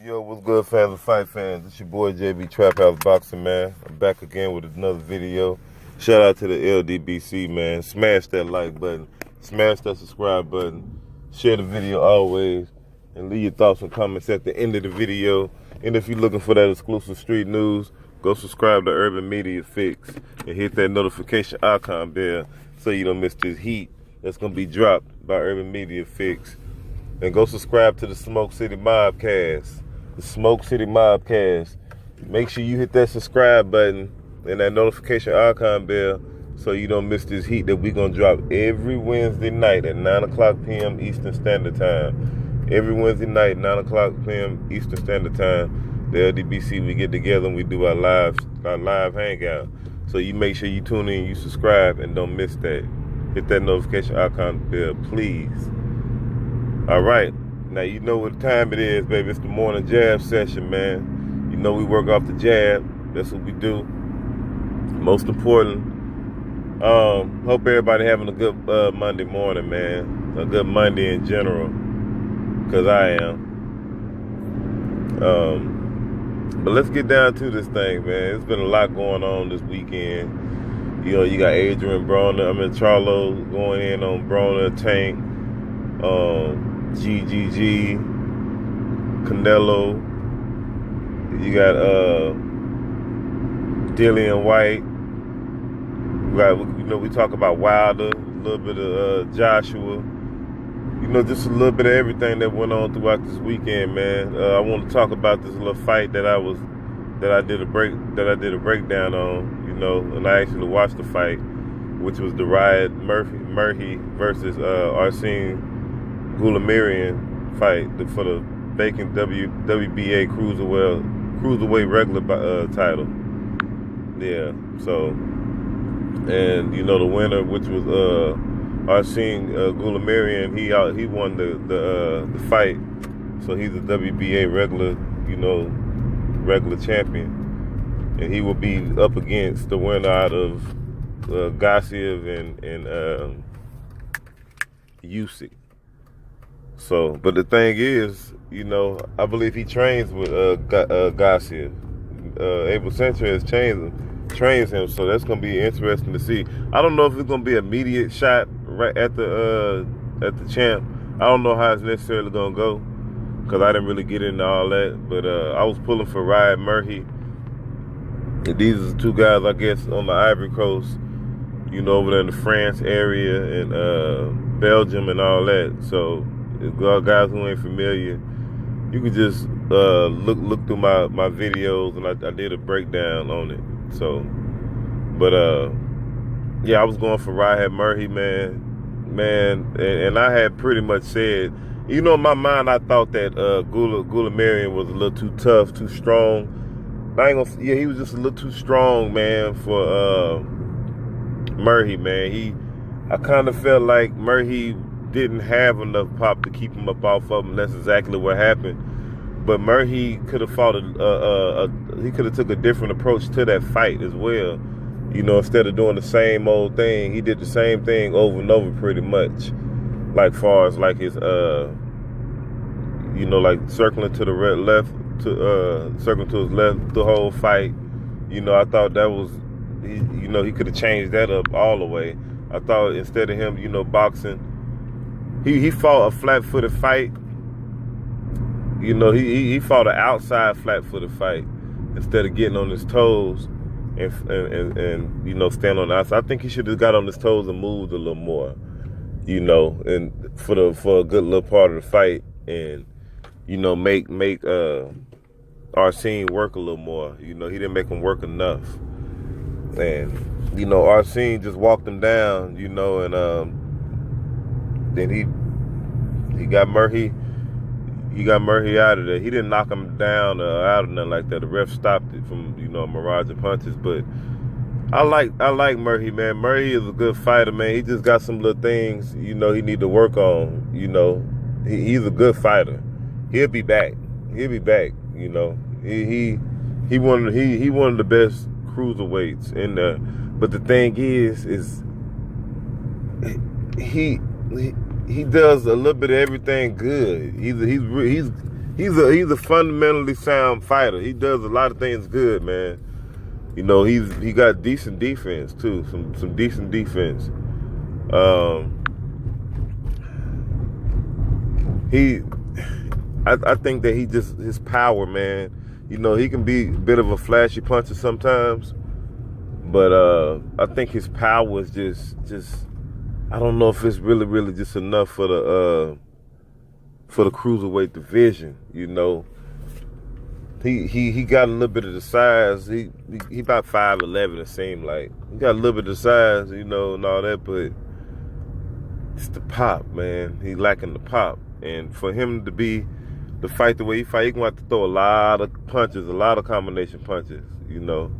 Yo, what's good, fans of fight fans? It's your boy JB Trap House Boxing, man. I'm back again with another video. Shout out to the LDBC, man. Smash that like button, smash that subscribe button, share the video always, and leave your thoughts and comments at the end of the video. And if you're looking for that exclusive street news, go subscribe to Urban Media Fix and hit that notification icon bell so you don't miss this heat that's gonna be dropped by Urban Media Fix. And go subscribe to the Smoke City Mobcast. The Smoke City Mobcast. Make sure you hit that subscribe button and that notification icon bell so you don't miss this heat that we're going to drop every Wednesday night at 9 o'clock p.m. Eastern Standard Time. Every Wednesday night, 9 o'clock p.m. Eastern Standard Time, the LDBC, we get together and we do our live hangout. So you make sure you tune in, you subscribe, and don't miss that. Hit that notification icon bell, please. All right, now you know what time it is, baby. It's the morning jab session, man. You know we work off the jab. That's what we do. Most important, hope everybody having a good Monday morning, man. A good Monday in general, because I am. But let's get down to this thing, man. There's been a lot going on this weekend. You know, you got Adrian Broner, Charlo going in on Broner, Tank. GGG, Canelo, you got Dillian White, we talk about Wilder, a little bit of Joshua, just a little bit of everything that went on throughout this weekend, man. I want to talk about this little fight that I did a breakdown on, and I actually watched the fight, which was the Ryan Murphy versus Arsene Goulamirian fight for the vacant WBA cruiserweight regular title. Yeah. So, and the winner, which was Arsene Goulamirian, he won the fight. So he's a WBA regular champion, and he will be up against the winner out of Gassiev and Usyk. So, but the thing is, I believe he trains with Gassiev. Abel Sanchez trains him, so that's gonna be interesting to see. I don't know if it's gonna be an immediate shot right at the champ. I don't know how it's necessarily gonna go, because I didn't really get into all that. But I was pulling for Ryan Murphy. And these are the two guys, I guess, on the Ivory Coast, over there in the France area and Belgium and all that. So, guys who ain't familiar, you can just look through my videos, and I did a breakdown on it. So, but yeah, I was going for Ryan Murphy, man, and I had pretty much said, in my mind, I thought that Goulamirian was a little too tough, too strong. He was just a little too strong, man, for Murphy, man. I kind of felt like Murphy didn't have enough pop to keep him up off of him. That's exactly what happened. But Murphy could have fought he could have took a different approach to that fight as well. Instead of doing the same old thing, he did the same thing over and over pretty much. Like far as like his like circling to the left, circling to his left the whole fight. I thought that was he could have changed that up all the way. I thought instead of him, boxing, he fought a flat-footed fight. He fought an outside flat-footed fight instead of getting on his toes and stand on the outside. I think he should have got on his toes and moved a little more, and for a good little part of the fight, and make Arsene work a little more. He didn't make him work enough, and Arsene just walked him down, and then he got Murphy. He got Murphy out of there. He didn't knock him down or out or nothing like that. The ref stopped it from a mirage of punches. But I like Murphy, man. Murphy is a good fighter, man. He just got some little things he need to work on. He's a good fighter. He'll be back. He one of the best cruiserweights in there. But the thing is he does a little bit of everything good. He he's a fundamentally sound fighter. He does a lot of things good, man. You know, he got decent defense too, some decent defense. I think that his power, man. You know, he can be a bit of a flashy puncher sometimes, but I think his power is just I don't know if it's really just enough for the cruiserweight division. You know, he got a little bit of the size. He about 5'11", it seemed like. He got a little bit of the size, you know, and all that, but it's the pop, man. He lacking the pop. And for him to fight the way he fight, he gonna have to throw a lot of punches, a lot of combination punches, you know.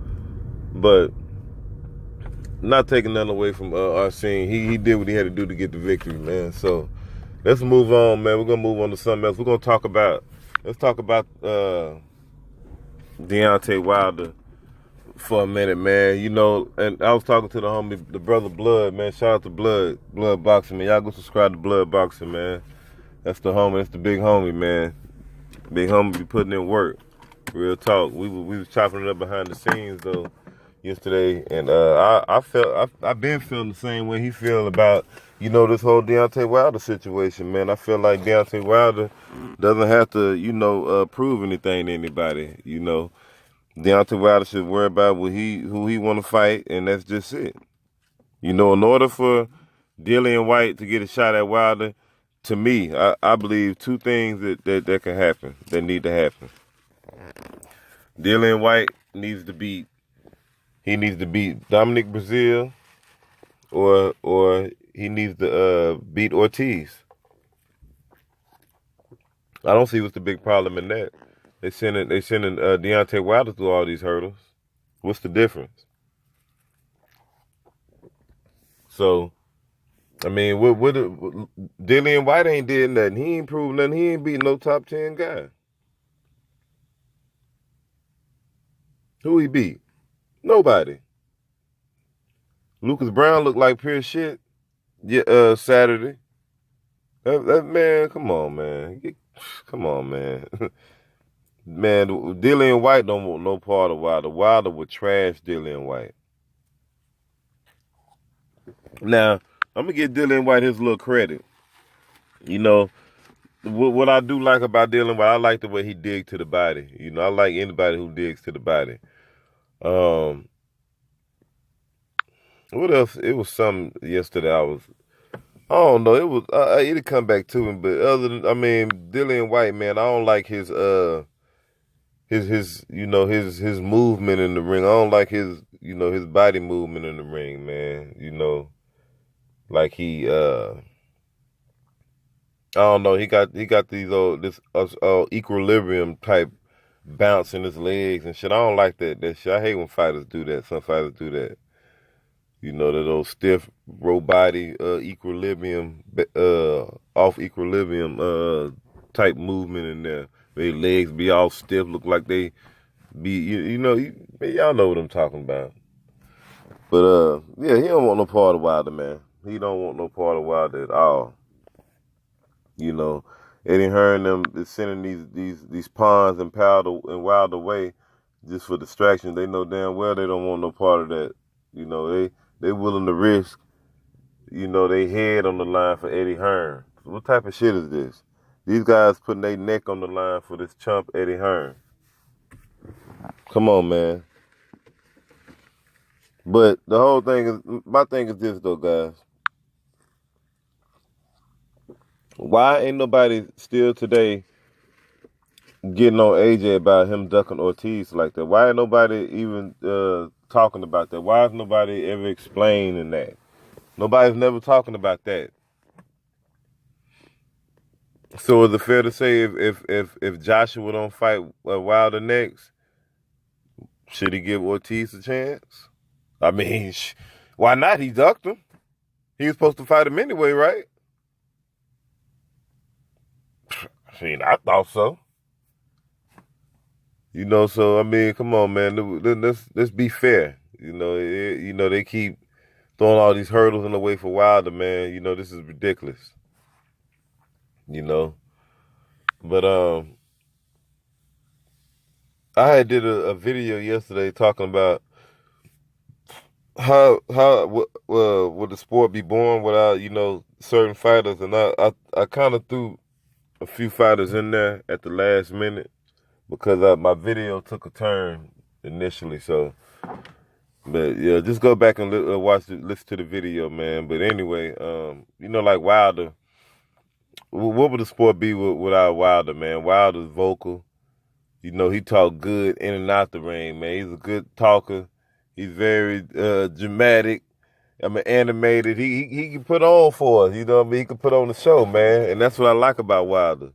But not taking nothing away from Arsene. He did what he had to do to get the victory, man. So let's move on, man. We're gonna move on to something else. Let's talk about Deontay Wilder for a minute, man. You know, and I was talking to the homie, the brother Blood, man. Shout out to Blood Boxing, man. Y'all go subscribe to Blood Boxing, man. That's the homie. That's the big homie, man. Big homie be putting in work. Real talk. We was chopping it up behind the scenes though yesterday, and I've been feeling the same way he feel about, you know, this whole Deontay Wilder situation, man. I feel like Deontay Wilder doesn't have to, you know, prove anything to anybody. You know, Deontay Wilder should worry about who he want to fight, and that's just it. You know, in order for Dillian White to get a shot at Wilder, to me, I believe two things that can happen, that need to happen. Dillian White needs to beat Dominic Brazil, or he needs to beat Ortiz. I don't see what's the big problem in that. They sending Deontay Wilder through all these hurdles. What's the difference? So, I mean, what Dillian White ain't did nothing. He ain't proved nothing. He ain't beat no top 10 guy. Who he beat? Nobody. Lucas Brown looked like pure shit. Yeah, Saturday. That man, come on, man. Come on, man. Man, Dillian White don't want no part of Wilder. Wilder would trash Dillian White. Now, I'm going to give Dillian White his little credit. You know, what I do like about Dillian White, I like the way he digs to the body. You know, I like anybody who digs to the body. What else? It was something yesterday I don't know. It was, it'll come back to him, but Dillian White, man, I don't like his movement in the ring. I don't like his body movement in the ring, man. You know, like I don't know. He got these equilibrium type bounce in his legs and shit. I don't like that shit. I hate when fighters do that. Some fighters do that. You know, that old stiff body equilibrium, off equilibrium type movement in there. Their legs be all stiff, look like they be, y'all know what I'm talking about. But yeah, he don't want no part of Wilder, man. He don't want no part of Wilder at all. You know, Eddie Hearn them is sending these pawns and Wilder away just for distraction. They know damn well they don't want no part of that. You know, they willing to risk, they head on the line for Eddie Hearn. What type of shit is this? These guys putting their neck on the line for this chump Eddie Hearn. Come on, man. But the whole thing is, my thing is this though, guys. Why ain't nobody still today getting on AJ about him ducking Ortiz like that? Why ain't nobody even talking about that? Why is nobody ever explaining that? Nobody's never talking about that. So is it fair to say if Joshua don't fight Wilder next, should he give Ortiz a chance? I mean, why not? He ducked him. He was supposed to fight him anyway, right? I mean, I thought so. So I mean, come on, man. Let's be fair. They keep throwing all these hurdles in the way for Wilder, man. This is ridiculous. But I had did a video yesterday talking about how would the sport be born without certain fighters, and I kind of threw a few fighters in there at the last minute because my video took a turn initially. So, but yeah, just go back and listen to the video, man. But anyway, like Wilder, what would the sport be without Wilder, man? Wilder's vocal. He talk good in and out the ring, man. He's a good talker. He's very dramatic. I mean, animated. He can put on for us. You know what I mean? He can put on the show, man. And that's what I like about Wilder.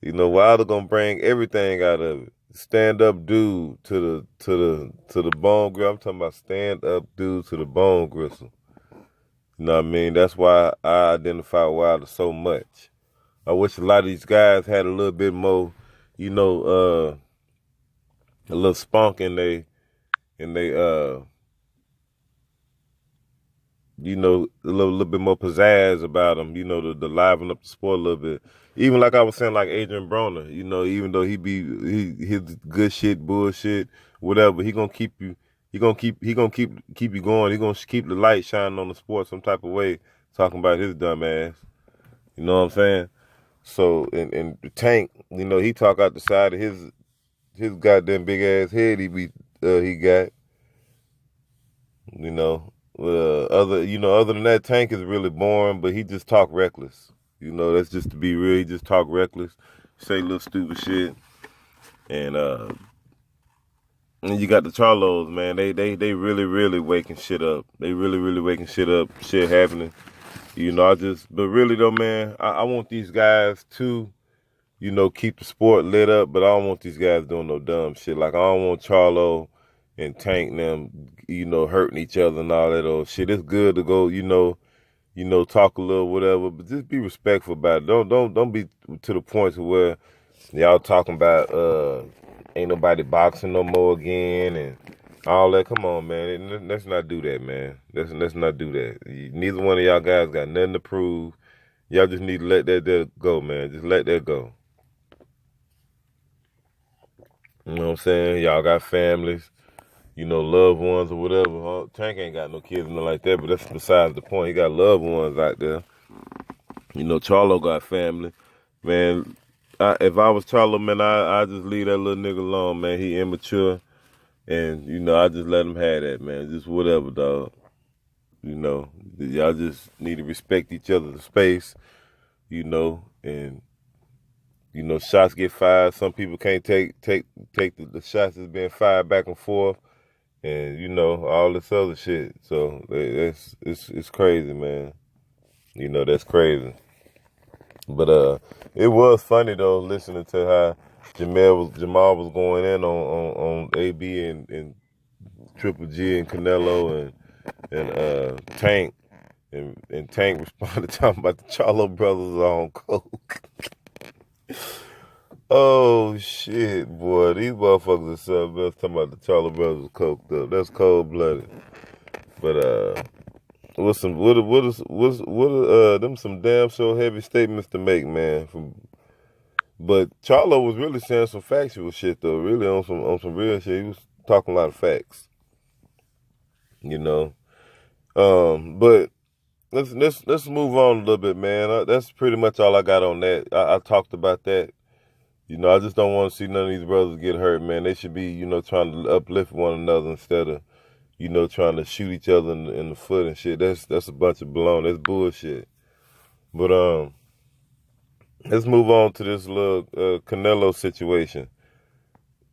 Wilder gonna bring everything out of it. Stand up dude to the bone gristle. I'm talking about stand up dude to the bone gristle. You know what I mean? That's why I identify Wilder so much. I wish a lot of these guys had a little bit more, a little spunk in they a little bit more pizzazz about them, to liven up the sport a little bit. Even like I was saying, like Adrian Broner, even though his good shit, bullshit, whatever, he gonna keep you going. He gonna keep the light shining on the sport some type of way, talking about his dumb ass. You know what I'm saying? So and Tank, he talk out the side of his goddamn big ass head he got. Other than that, Tank is really boring, but he just talk reckless. That's just to be real. He just talk reckless, say little stupid shit, and you got the Charlos, man. They really waking shit up. They really waking shit up. Shit happening. But really though, man, I want these guys to, keep the sport lit up, but I don't want these guys doing no dumb shit. Like I don't want Charlo and Tank them, hurting each other and all that old shit. It's good to go, talk a little whatever, but just be respectful about it. Don't be to the point to where y'all talking about ain't nobody boxing no more again and all that. Come on, man. Let's not do that, man. Let's not do that. Neither one of y'all guys got nothing to prove. Y'all just need to let that go, man. Just let that go. You know what I'm saying? Y'all got families, loved ones or whatever. Tank ain't got no kids and nothing like that, but that's besides the point. He got loved ones out there. Charlo got family. Man, if I was Charlo, man, I just leave that little nigga alone, man. He immature. And, I just let him have that, man. Just whatever, dog. Y'all just need to respect each other's space, and, shots get fired. Some people can't take the shots that's being fired back and forth. And, all this other shit. So, it's crazy, man. That's crazy. But, it was funny, though, listening to how Jamal was going in on AB and Triple G and Canelo and Tank, and Tank responded talking about the Charlo brothers are on coke. Oh shit, boy, these motherfuckers are something else talking about the Charlo brothers coked up. That's cold blooded. But them some damn so heavy statements to make, man. But Charlo was really saying some factual shit though, really on some real shit. He was talking a lot of facts. But let's move on a little bit, man. That's pretty much all I got on that. I talked about that. I just don't want to see none of these brothers get hurt, man. They should be, trying to uplift one another instead of, trying to shoot each other in the foot and shit. That's a bunch of baloney. That's bullshit. But let's move on to this little Canelo situation.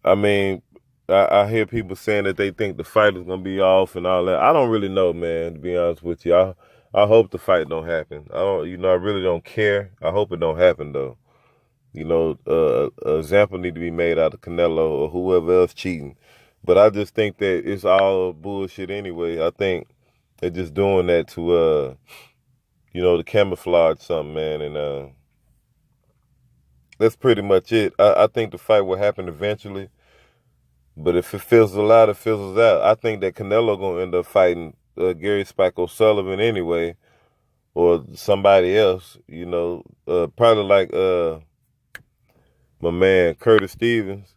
I mean, I hear people saying that they think the fight is gonna be off and all that. I don't really know, man. To be honest with you, I hope the fight don't happen. I don't, I really don't care. I hope it don't happen though. An example need to be made out of Canelo or whoever else cheating. But I just think that it's all bullshit anyway. I think they're just doing that to, to camouflage something, man. And that's pretty much it. I think the fight will happen eventually. But if it fizzles out, it fizzles out. I think that Canelo going to end up fighting Gary Spike O'Sullivan anyway. Or somebody else, probably like my man Curtis Stevens,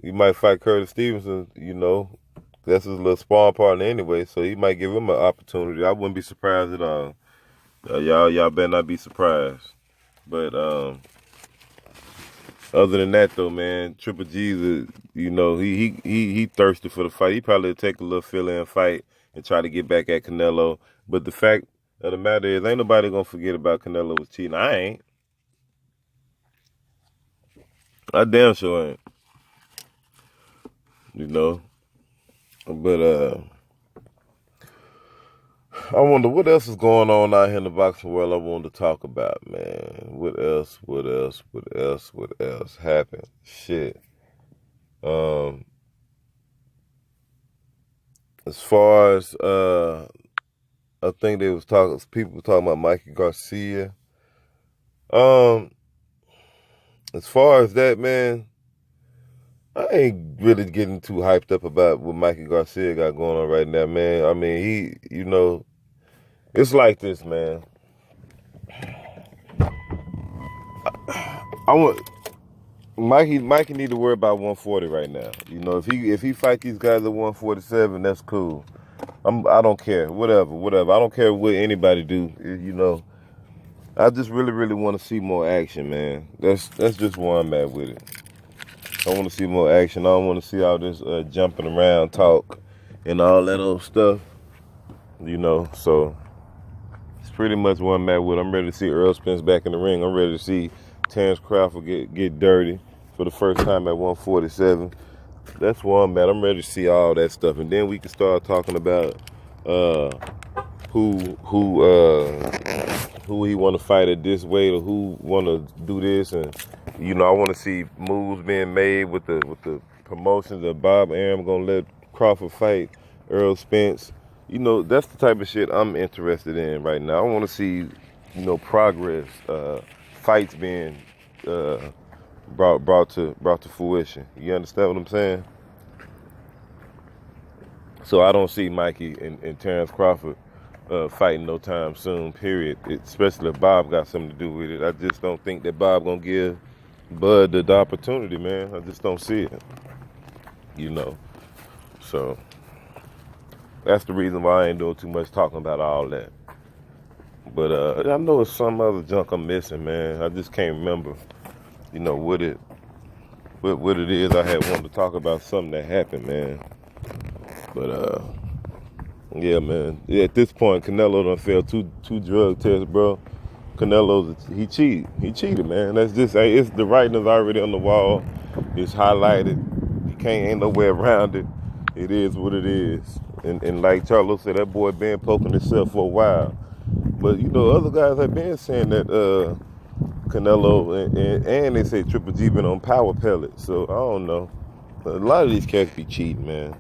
he might fight Curtis Stevenson. You know, that's his little sparring partner anyway, so he might give him an opportunity. I wouldn't be surprised at all. Y'all better not be surprised. But other than that, though, man, Triple G's, you know, he thirsty for the fight. He probably take a little fill-in fight and try to get back at Canelo. But the fact of the matter is, ain't nobody gonna forget about Canelo was cheating. I ain't. I damn sure ain't. You know. But I wonder what else is going on out here in the boxing world I wanted to talk about, man. What else happened? Shit. As far as I think people were talking about Mikey Garcia. As far as that, man, I ain't really getting too hyped up about what Mikey Garcia got going on right now, man. I mean, you know, it's like this, man. I want Mikey need to worry about 140 right now. You know, if he fight these guys at 147, that's cool. I don't care. Whatever. I don't care what anybody do. You know, I just really want to see more action, man. That's just where I'm at with it. I want to see more action. I don't want to see all this jumping around talk and all that old stuff. You know, so it's pretty much where I'm at with it. I'm ready to see Earl Spence back in the ring. I'm ready to see Terrence Crawford get dirty for the first time at 147. That's where I'm at. I'm ready to see all that stuff, and then we can start talking about who he want to fight at this weight, or who want to do this, and you know, I want to see moves being made with the promotions that Bob Arum gonna let Crawford fight Earl Spence. You know, that's the type of shit I'm interested in right now. I want to see, you know, progress, fights being brought to fruition. You understand what I'm saying? So I don't see Mikey and Terrence Crawford fighting no time soon, period. Especially if Bob got something to do with it. I just don't think that Bob gonna give Bud the opportunity, man. I just don't see it. You know. So that's the reason why I ain't doing too much talking about all that. But I know it's some other junk I'm missing, man. I just can't remember, you know, what it is I had wanted to talk about, something that happened, man. But yeah, man. Yeah, at this point, Canelo done failed two drug tests, bro. He cheated, man. That's just, it's the writing is already on the wall. It's highlighted. Ain't no way around it. It is what it is. And like Charlo said, that boy been poking himself for a while. But you know, other guys have been saying that Canelo and they say Triple G been on power pellets. So I don't know. A lot of these cats be cheating, man.